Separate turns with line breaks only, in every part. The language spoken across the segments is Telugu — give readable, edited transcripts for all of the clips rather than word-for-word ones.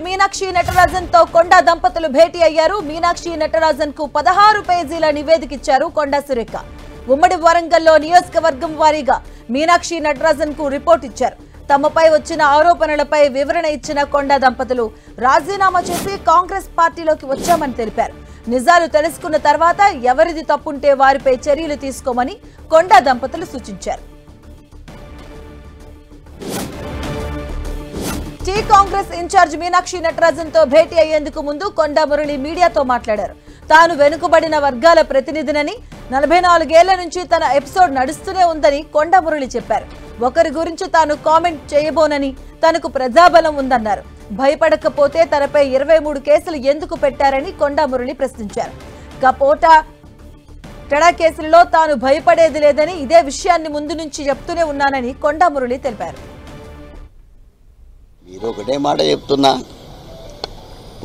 మీనాక్షి నటరాజన్ తో కొండా దంపతులు భేటీ అయ్యారు. మీనాక్షి నటరాజన్ కు 16 పేజీల నివేదిక ఇచ్చారు కొండా సురేఖ. ఉమ్మడి వరంగల్లో నియోజకవర్గం వారీగా మీనాక్షి నటరాజన్ కు రిపోర్ట్ ఇచ్చారు. తమపై వచ్చిన ఆరోపణలపై వివరణ ఇచ్చిన కొండా దంపతులు రాజీనామా చేసి కాంగ్రెస్ పార్టీలోకి వచ్చామని తెలిపారు. నిజాలు తెలుసుకున్న తర్వాత ఎవరిది తప్పుంటే వారిపై చర్యలు తీసుకోమని కొండా దంపతులు సూచించారు. కాంగ్రెస్ ఇన్ఛార్జ్ మీనాక్షి నటరాజన్ తో భేటీ అయ్యేందుకు ముందు కొండా మురళి మీడియాతో మాట్లాడారు. తాను వెనుకబడిన వర్గాల ప్రతినిధినని, 44 ఏళ్ల నుంచి తన ఎపిసోడ్ నడుస్తూనే ఉందని కొండా మురళి చెప్పారు. ఒకరి గురించి తాను కామెంట్ చేయబోనని, తనకు ప్రజాబలం ఉందన్నారు. భయపడకపోతే తనపై 23 కేసులు ఎందుకు పెట్టారని కొండా మురళి ప్రశ్నించారు. కపోటా టడా కేసుల్లో తాను భయపడేది లేదని, ఇదే విషయాన్ని ముందు నుంచి చెప్తూనే ఉన్నానని కొండా మురళి తెలిపారు.
మీరు ఒకటే మాట చెప్తున్నా,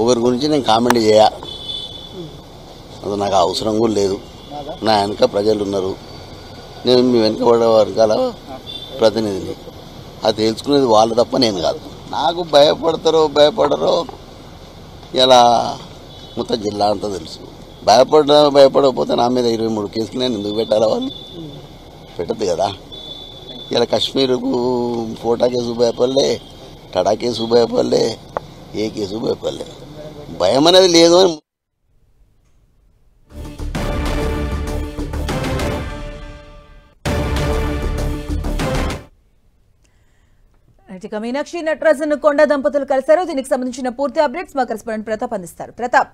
ఒకరి గురించి నేను కామెంట్ చేయ, అది నాకు అవసరం కూడా లేదు. నా వెనక ప్రజలు ఉన్నారు, నేను మీ వెనుకబడే వర్గాల ప్రతినిధిని. అది తెలుసుకునేది వాళ్ళు తప్ప నేను కాదు. నాకు భయపడరో ఇలా మొత్తం జిల్లా అంతా తెలుసు. భయపడకపోతే నా మీద 23 కేసులు నేను ఎందుకు పెట్టాలా? వాళ్ళు పెట్టద్దు కదా. ఇలా కాశ్మీర్కు ఫోటా కేసు భయపడలే, టడా కేసు భయపడలే, ఏ కేసు భయపడలే. భయం అనేది లేదు అని
మీనాక్షి నటరాజన్ కొండా దంపతులు కలిశారు. దీనికి సంబంధించిన పూర్తి అప్డేట్స్ మా కరెస్పాండెంట్ ప్రతాప్ అందిస్తారు. ప్రతాప్.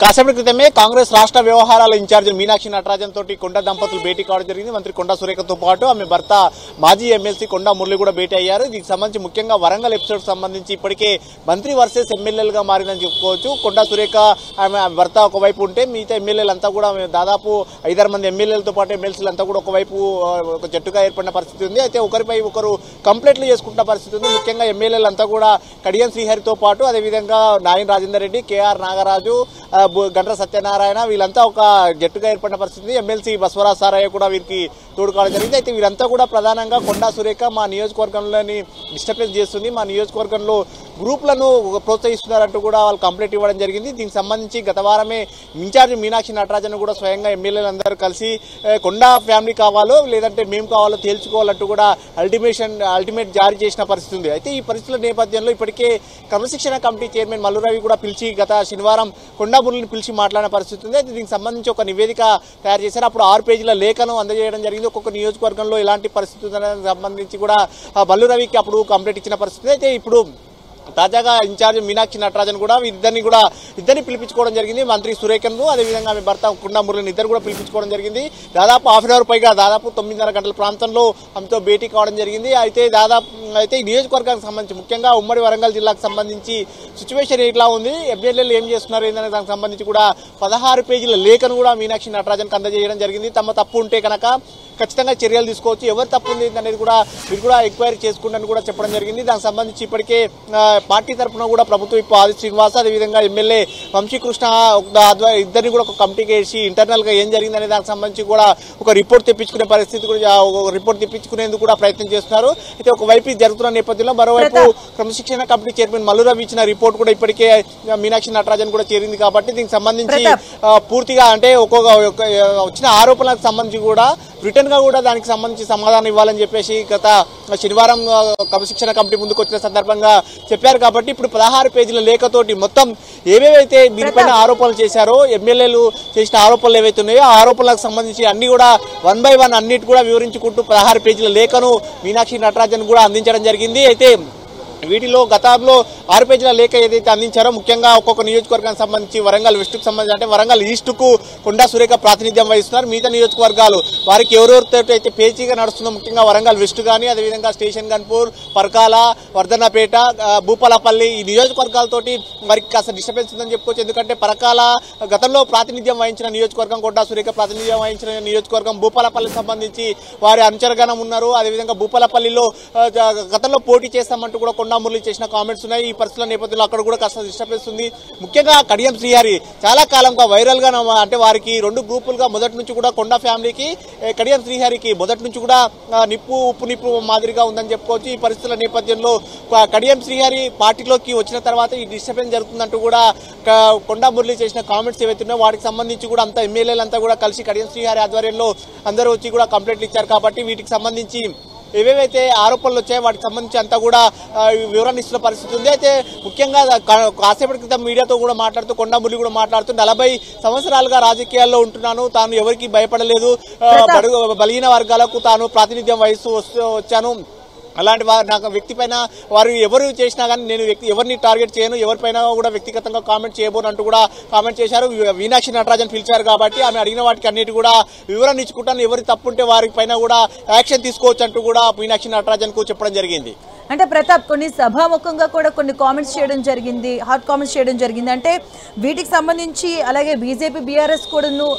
కాసేపటి క్రితమే కాంగ్రెస్ రాష్ట్ర వ్యవహారాల ఇన్ఛార్జి మీనాక్షి నటరాజన్ తోటి కొండా దంపతులు భేటీ కావడం జరిగింది. మంత్రి కొండా సురేఖతో పాటు ఆమె భర్త మాజీ ఎమ్మెల్సీ కొండా మురళి కూడా భేటీ అయ్యారు. దీనికి సంబంధించి ముఖ్యంగా వరంగల్ ఎపిసోడ్ సంబంధించి ఇప్పటికే మంత్రి వర్సెస్ ఎమ్మెల్యేలుగా మారిందని చెప్పుకోవచ్చు. కొండా సురేఖ ఆమె భర్త ఒకవైపు ఉంటే మిగతా ఎమ్మెల్యేలంతా కూడా దాదాపు 5-6 మంది ఎమ్మెల్యేలతో పాటు ఎమ్మెల్సీలంతా కూడా ఒకవైపు ఒక జట్టుగా ఏర్పడిన పరిస్థితి ఉంది. అయితే ఒకరిపై ఒకరు కంప్లైంట్లు చేసుకుంటున్న పరిస్థితి ఉంది. ముఖ్యంగా ఎమ్మెల్యేలంతా కూడా కడియం శ్రీహరితో పాటు అదేవిధంగా నాయన రాజేందర్ రెడ్డి, కేఆర్ నాగరాజు, గండ్ర సత్యనారాయణ వీళ్ళంతా ఒక జట్టుగా ఏర్పడిన పరిస్థితి. ఎమ్మెల్సీ బసవరాజ్ సారయ్య కూడా వీరికి తోడు కావడం జరిగింది. అయితే వీరంతా కూడా ప్రధానంగా కొండా సురేఖ మా నియోజకవర్గంలోని డిస్టర్బెన్స్ చేస్తుంది, మా నియోజకవర్గంలో గ్రూపులను ప్రోత్సహిస్తున్నారంటూ కూడా వాళ్ళు కంప్లైంట్ ఇవ్వడం జరిగింది. దీనికి సంబంధించి గత వారమే ఇన్ఛార్జ్ మీనాక్షి నటరాజన్ కూడా స్వయంగా ఎమ్మెల్యేలందరూ కలిసి కొండా ఫ్యామిలీ కావాలో లేదంటే మేము కావాలో తేల్చుకోవాలంటూ కూడా అల్టిమేట్ జారీ చేసిన పరిస్థితి ఉంది. అయితే ఈ పరిస్థితుల నేపథ్యంలో ఇప్పటికే క్రమశిక్షణ కమిటీ చైర్మన్ మల్లురవి కూడా పిలిచి గత శనివారం కొండా మురళిని పిలిచి మాట్లాడిన పరిస్థితి ఉంది. అయితే దీనికి సంబంధించి ఒక నివేదిక తయారు చేశారు. అప్పుడు 6 పేజీల లేఖను అందజేయడం జరిగింది. ఒక్కొక్క నియోజకవర్గంలో ఎలాంటి పరిస్థితి ఉందనే సంబంధించి కూడా మల్లురవికి అప్పుడు కంప్లైంట్ ఇచ్చిన పరిస్థితి. అయితే ఇప్పుడు తాజాగా ఇన్ఛార్జ్ మీనాక్షి నటరాజన్ కూడా ఇద్దరిని పిలిపించుకోవడం జరిగింది. మంత్రి సురేఖను అదేవిధంగా ఆమె భర్త కొండా మురళిని ఇద్దరు కూడా పిలిపించుకోవడం జరిగింది. దాదాపు ½ అవర్ పైగా దాదాపు 9:30 గంటల ప్రాంతంలో ఆమెతో భేటీ కావడం జరిగింది. అయితే ఈ నియోజకవర్గానికి సంబంధించి ముఖ్యంగా ఉమ్మడి వరంగల్ జిల్లాకు సంబంధించి సిచ్యువేషన్ ఎట్లా ఉంది, ఎమ్మెల్యేలు ఏం చేస్తున్నారు ఏంటనే దానికి సంబంధించి కూడా 16 పేజీల లేఖను కూడా మీనాక్షి నటరాజన్కి అందజేయడం జరిగింది. తమ తప్పు ఉంటే కనుక ఖచ్చితంగా చర్యలు తీసుకోవచ్చు, ఎవరు తప్పు ఉంది అనేది కూడా మీరు కూడా ఎంక్వైరీ చేసుకుంటారని కూడా చెప్పడం జరిగింది. దానికి సంబంధించి ఇప్పటికే పార్టీ తరఫున కూడా ప్రభుత్వం ఇప్పుడు ఆది శ్రీనివాస్ అదేవిధంగా ఎమ్మెల్యే వంశీకృష్ణ ఇద్దరిని కూడా ఒక కమిటీకి వేసి ఇంటర్నల్ గా ఏం జరిగిందనే దానికి సంబంధించి కూడా ఒక రిపోర్ట్ తెప్పించుకునే పరిస్థితి కూడా రిపోర్ట్ తెప్పించుకునేందుకు కూడా ప్రయత్నం చేస్తున్నారు. అయితే ఒకవైపు జరుగుతున్న నేపథ్యంలో మరోవైపు క్రమశిక్షణ కమిటీ చైర్మన్ మల్లురవి ఇచ్చిన రిపోర్ట్ కూడా ఇప్పటికే మీనాక్షి నటరాజన్ కూడా చేరింది. కాబట్టి దీనికి సంబంధించి పూర్తిగా అంటే వచ్చిన ఆరోపణలకు సంబంధించి కూడా రిటర్న్ గా కూడా దానికి సంబంధించి సమాధానం ఇవ్వాలని చెప్పేసి గత శనివారం క్రమశిక్షణ కమిటీ ముందుకు వచ్చిన సందర్భంగా చెప్పారు. కాబట్టి ఇప్పుడు 16 పేజీల లేఖతోటి మొత్తం ఏవేవైతే దీనిపైన ఆరోపణలు చేశారో ఎమ్మెల్యేలు చేసిన ఆరోపణలు ఏవైతే ఉన్నాయో ఆ ఆరోపణలకు సంబంధించి అన్ని కూడా 1 by 1 అన్నిటి కూడా వివరించుకుంటూ 16 పేజీల లేఖను మీనాక్షి నటరాజన్ కూడా అందించడం జరిగింది. అయితే వీటిలో గతంలో 6 పేజీల లేఖ ఏదైతే అందించారో ముఖ్యంగా ఒక్కొక్క నియోజకవర్గానికి సంబంధించి వరంగల్ వెస్ట్కు సంబంధించి అంటే వరంగల్ ఈస్ట్కు కొండా సురేఖ ప్రాతినిధ్యం వహిస్తున్నారు. మిగతా నియోజకవర్గాలు వారికి ఎవరెవరితో అయితే పేచీగా నడుస్తుందో ముఖ్యంగా వరంగల్ వెస్ట్ కానీ అదేవిధంగా స్టేషన్ గన్పూర్, పర్కాల, వర్ధన్నపేట, భూపాలపల్లి ఈ నియోజకవర్గాలతోటి వారికి కాస్త డిస్టర్బెన్స్ ఉందని చెప్పుకోవచ్చు. ఎందుకంటే పరకాల గతంలో ప్రాతినిధ్యం వహించిన నియోజకవర్గం, కొండా సురేఖ ప్రాతినిధ్యం వహించిన నియోజకవర్గం, భూపాలపల్లికి సంబంధించి వారి అనుచరగణం ఉన్నారు. అదేవిధంగా భూపాలపల్లిలో గతంలో పోటీ చేస్తామంటూ కూడా కొండా మురళి చేసిన కామెంట్స్ ఉన్నాయి. ఈ పరిస్థితుల నేపథ్యంలో అక్కడ కూడా కాస్త డిస్టర్బెన్స్ ఉంది. ముఖ్యంగా కడియం శ్రీహరి చాలా కాలంగా వైరల్ గా అంటే వారికి రెండు గ్రూపులుగా మొదటి నుంచి కూడా కొండా ఫ్యామిలీకి కడియం శ్రీహరికి మొదటి నుంచి కూడా ఉప్పు నిప్పు మాదిరిగా ఉందని చెప్పుకోవచ్చు. ఈ పరిస్థితుల నేపథ్యంలో కడియం శ్రీహరి పార్టీలోకి వచ్చిన తర్వాత ఈ డిస్టర్బెన్స్ జరుగుతుందంటూ కూడా కొండా మురళి చేసిన కామెంట్స్ ఏవైతే ఉన్నాయో వాటికి సంబంధించి కూడా అంతా ఎమ్మెల్యేలంతా కూడా కలిసి కడియం శ్రీహరి ఆధ్వర్యంలో అందరూ వచ్చి కూడా కంప్లైంట్లు ఇచ్చారు. కాబట్టి వీటికి సంబంధించి ఏవేవైతే ఆరోపణలు వచ్చాయో వాటికి సంబంధించి అంతా కూడా వివరణ ఇస్తున్న పరిస్థితి ఉంది. అయితే ముఖ్యంగా కాసేపటి క్రితం మీడియాతో కూడా మాట్లాడుతూ కొండా మురళి కూడా మాట్లాడుతూ 40 సంవత్సరాలుగా రాజకీయాల్లో ఉంటున్నాను, తాను ఎవరికి భయపడలేదు, బలహీన వర్గాలకు తాను ప్రాతినిధ్యం వహిస్తూ వచ్చాను, అలాంటి నాకు వ్యక్తి పైన వారు ఎవరు చేసినా కానీ నేను ఎవరిని టార్గెట్ చేయను, ఎవరిపైన కూడా వ్యక్తిగతంగా కామెంట్ చేయబోను అంటూ కూడా కామెంట్ చేశారు. మీనాక్షి నటరాజన్ పిలిచారు కాబట్టి ఆమె అడిగిన వాటికి అన్నిటి కూడా వివరణ ఇచ్చుకుంటాను, ఎవరి తప్పుంటే వారి పైన కూడా యాక్షన్ తీసుకోవచ్చు అంటూ కూడా మీనాక్షి నటరాజన్ కు చెప్పడం జరిగింది.
అంటే ప్రతాప్ కొన్ని సభాముఖంగా కూడా కొన్ని కామెంట్స్ చేయడం జరిగింది, హాట్ కామెంట్స్ చేయడం జరిగింది. అంటే వీటికి సంబంధించి అలాగే బీజేపీ బీఆర్ఎస్ కూడాను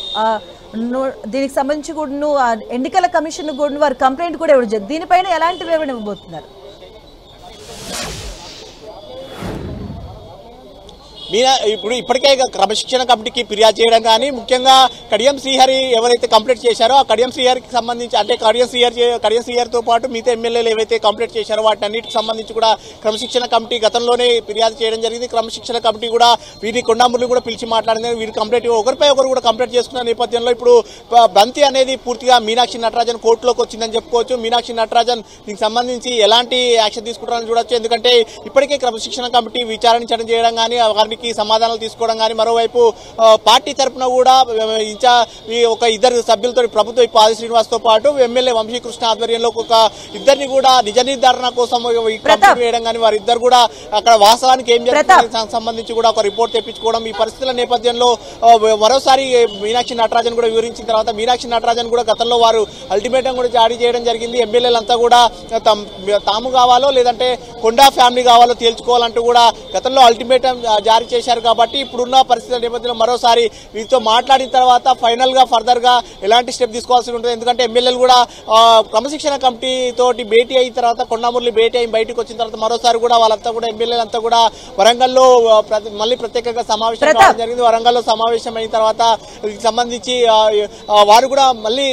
దీనికి సంబంధించి కూడా ఎన్నికల కమిషన్ కూడా వారు కంప్లైంట్ కూడా ఇవ్వడం, దీనిపైన ఎలాంటి వివరణ ఇవ్వబోతున్నారు?
ఇప్పుడు ఇప్పటికే క్రమశిక్షణ కమిటీకి ఫిర్యాదు చేయడం కానీ ముఖ్యంగా కడియం శ్రీహరి ఎవరైతే కంప్లైంట్ చేశారో ఆ కడియం శ్రీహరికి సంబంధించి అంటే కడియం శ్రీహరితో పాటు మిగతా ఎమ్మెల్యేలు ఏవైతే కంప్లైంట్ చేశారో వాటి అన్నిటికి సంబంధించి కూడా క్రమశిక్షణ కమిటీ గతంలోనే ఫిర్యాదు చేయడం జరిగింది. క్రమశిక్షణ కమిటీ కూడా వీరి కొండా మురళి కూడా పిలిచి మాట్లాడింది. వీరి కంప్లైంట్ ఒకరిపై ఒకరు కూడా కంప్లైంట్ చేసుకున్న నేపథ్యంలో ఇప్పుడు బంతి అనేది పూర్తిగా మీనాక్షి నటరాజన్ కోర్టులోకి వచ్చిందని చెప్పుకోవచ్చు. మీనాక్షి నటరాజన్ దీనికి సంబంధించి ఎలాంటి యాక్షన్ తీసుకుంటారని చూడొచ్చు. ఎందుకంటే ఇప్పటికే క్రమశిక్షణ కమిటీ విచారించడం చేయడం కానీ వారికి సమాధానాలు తీసుకోవడం కానీ మరోవైపు పార్టీ తరఫున కూడా ఒక ఇద్దరు సభ్యులతో ప్రభుత్వ ఆది శ్రీనివాస్ తో పాటు ఎమ్మెల్యే వంశీకృష్ణ ఆధ్వర్యంలో ఒక ఇద్దరిని కూడా నిజ నిర్ధారణ కోసం వేయడం కానీ వారిద్దరు కూడా అక్కడ వాస్తవానికి ఏం జరుగుతుంది సంబంధించి కూడా ఒక రిపోర్ట్ తెప్పించుకోవడం. ఈ పరిస్థితుల నేపథ్యంలో మరోసారి మీనాక్షి నటరాజన్ కూడా వివరించిన తర్వాత మీనాక్షి నటరాజన్ కూడా గతంలో వారు అల్టిమేటం కూడా జారీ చేయడం జరిగింది. ఎమ్మెల్యేలంతా కూడా తాము కావాలో లేదంటే కొండా ఫ్యామిలీ కావాలో తేల్చుకోవాలంటూ కూడా గతంలో అల్టిమేటం జారీ చేశారు. కాబట్టి ఇప్పుడున్న పరిస్థితుల నేపథ్యంలో మరోసారి వీరితో మాట్లాడిన తర్వాత ఫైనల్ గా ఫర్దర్ గా ఎలాంటి స్టెప్ తీసుకోవాల్సి ఉంటుంది. ఎందుకంటే ఎమ్మెల్యేలు కూడా క్రమశిక్షణ కమిటీ తోటి భేటీ అయిన తర్వాత కొండా మురళి భేటీ అయి బయటకు వచ్చిన తర్వాత మరోసారి కూడా వాళ్ళంతా కూడా ఎమ్మెల్యేలంతా కూడా వరంగల్లో మళ్ళీ ప్రత్యేకంగా సమావేశం కావడం జరిగింది. వరంగల్లో సమావేశం అయిన తర్వాత దీనికి సంబంధించి వారు కూడా మళ్ళీ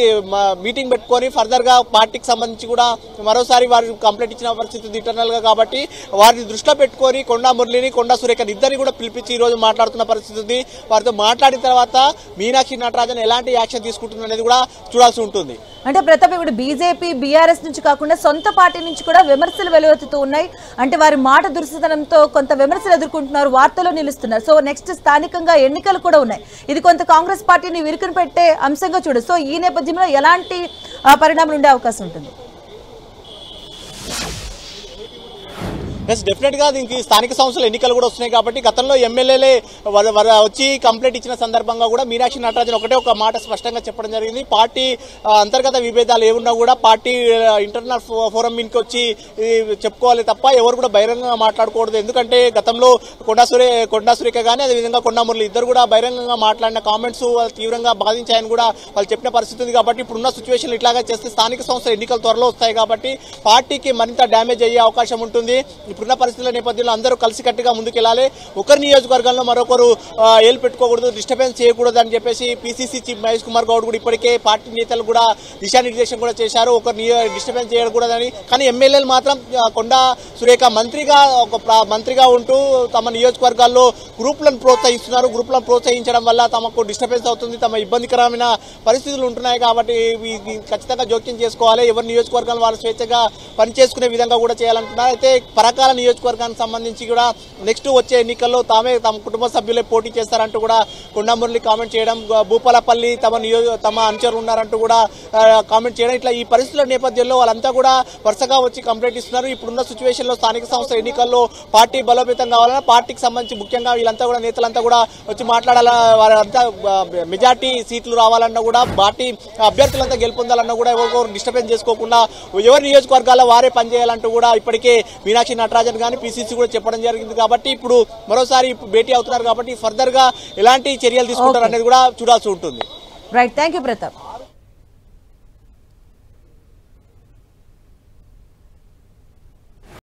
మీటింగ్ పెట్టుకొని ఫర్దర్ గా పార్టీకి సంబంధించి కూడా మరోసారి వారు కంప్లైంట్ ఇచ్చిన పరిస్థితి ఇంటర్నల్ గా కాబట్టి వారిని దృష్టిలో పెట్టుకొని కొండా మురళిని కొండా సురేఖ ఇద్దరిని కూడా పిలిపించి ఈ రోజు మాట్లాడుతున్న పరిస్థితి ఉంది. వారితో మాట్లాడిన తర్వాత మీనాక్షి నటరాజన్ ఎలాంటి యాక్షన్ తీసుకుంటుంది అనేది కూడా చూడాల్సి ఉంటుంది.
అంటే ప్రతాప్ ఇప్పుడు బీజేపీ బీఆర్ఎస్ నుంచి కాకుండా సొంత పార్టీ నుంచి కూడా విమర్శలు వెలువెత్తుతూ ఉన్నాయి. అంటే వారి మాట దురుసుతనంతో కొంత విమర్శలు ఎదుర్కొంటున్నారు, వార్తల్లో నిలుస్తున్నారు. సో నెక్స్ట్ స్థానికంగా ఎన్నికలు కూడా ఉన్నాయి. ఇది కొంత కాంగ్రెస్ పార్టీని విరుకుని పెట్టే అంశంగా చూడు. సో ఈ నేపథ్యంలో ఎలాంటి పరిణామాలు ఉండే అవకాశం ఉంటుంది?
డెఫినెట్ గా దీనికి స్థానిక సంస్థల ఎన్నికలు కూడా వస్తున్నాయి కాబట్టి గతంలో ఎమ్మెల్యేలే వచ్చి కంప్లైంట్ ఇచ్చిన సందర్భంగా కూడా మీనాక్షి నటరాజన్ ఒక మాట స్పష్టంగా చెప్పడం జరిగింది. పార్టీ అంతర్గత విభేదాలు ఏమున్నా కూడా పార్టీ ఇంటర్నల్ ఫోరం మీదకి వచ్చి చెప్పుకోవాలి తప్ప ఎవరు కూడా బహిరంగంగా మాట్లాడకూడదు. ఎందుకంటే గతంలో కొండా సురేఖ కానీ అదేవిధంగా కొండా మురళి ఇద్దరు కూడా బహిరంగంగా మాట్లాడిన కామెంట్స్ తీవ్రంగా బాధించాయని కూడా వాళ్ళు చెప్పిన పరిస్థితి ఉంది. కాబట్టి ఇప్పుడున్న సిచ్యువేషన్ ఇట్లాగా చేస్తే స్థానిక సంస్థల ఎన్నికలు త్వరలో వస్తాయి కాబట్టి పార్టీకి మరింత డ్యామేజ్ అయ్యే అవకాశం ఉంటుంది. ఇప్పుడున్న పరిస్థితుల నేపథ్యంలో అందరూ కలిసికట్టుగా ముందుకెళ్లాలి. ఒకరి నియోజకవర్గంలో మరొకరు ఏలు పెట్టుకోకూడదు, డిస్టర్బెన్స్ చేయకూడదు అని చెప్పేసి పీసీసీ చీఫ్ మహేష్ కుమార్ గౌడ్ కూడా ఇప్పటికే పార్టీ నేతలు కూడా దిశానిర్దేశం కూడా చేశారు, ఒకరు డిస్టర్బెన్స్ చేయకూడదని. కానీ ఎమ్మెల్యేలు మాత్రం కొండా సురేఖ మంత్రిగా ఉంటూ తమ నియోజకవర్గాల్లో గ్రూపులను ప్రోత్సహిస్తున్నారు. గ్రూపులను ప్రోత్సహించడం వల్ల తమకు డిస్టర్బెన్స్ అవుతుంది, తమ ఇబ్బందికరమైన పరిస్థితులు ఉంటున్నాయి. కాబట్టి ఖచ్చితంగా జోక్యం చేసుకోవాలి. ఎవరి నియోజకవర్గాలు వాళ్ళు స్వేచ్ఛగా పనిచేసుకునే విధంగా కూడా చేయాలంటున్నారు. అయితే పరకాల నియోజకవర్గానికి సంబంధించి కూడా నెక్స్ట్ వచ్చే ఎన్నికల్లో తమ కుటుంబ సభ్యులే పోటీ చేస్తారంటూ కూడా కొండా మురళి కామెంట్ చేయడం, భూపాలపల్లి తమ అనుచరులు ఉన్నారంటూ కూడా కామెంట్ చేయడం, ఇట్లా ఈ పరిస్థితుల నేపథ్యంలో వాళ్ళంతా కూడా వరుసగా వచ్చి కంప్లైంట్ ఇస్తున్నారు. ఇప్పుడున్న సిచ్యువేషన్ లో స్థానిక సంస్థ ఎన్నికల్లో పార్టీ బలోపేతం కావాలన్నా పార్టీకి సంబంధించి ముఖ్యంగా వీళ్ళంతా కూడా నేతలంతా కూడా వచ్చి మాట్లాడాలా, వారంతా మెజార్టీ సీట్లు రావాలన్నా కూడా పార్టీ అభ్యర్థులంతా గెలుపొందాలన్నా కూడా ఎవరికొకరు డిస్టర్బెన్స్ చేసుకోకుండా ఎవరి నియోజకవర్గాల్లో వారే పనిచేయాలంటూ కూడా ఇప్పటికే మీనాక్షి నటరాజన్ గానీ పీసీసీ కూడా చెప్పడం జరిగింది. కాబట్టి ఇప్పుడు మరోసారి భేటీ అవుతున్నారు కాబట్టి ఫర్దర్ గా ఎలాంటి చర్యలు తీసుకుంటారు అనేది కూడా చూడాల్సి ఉంటుంది.
Right, thank you Pratap.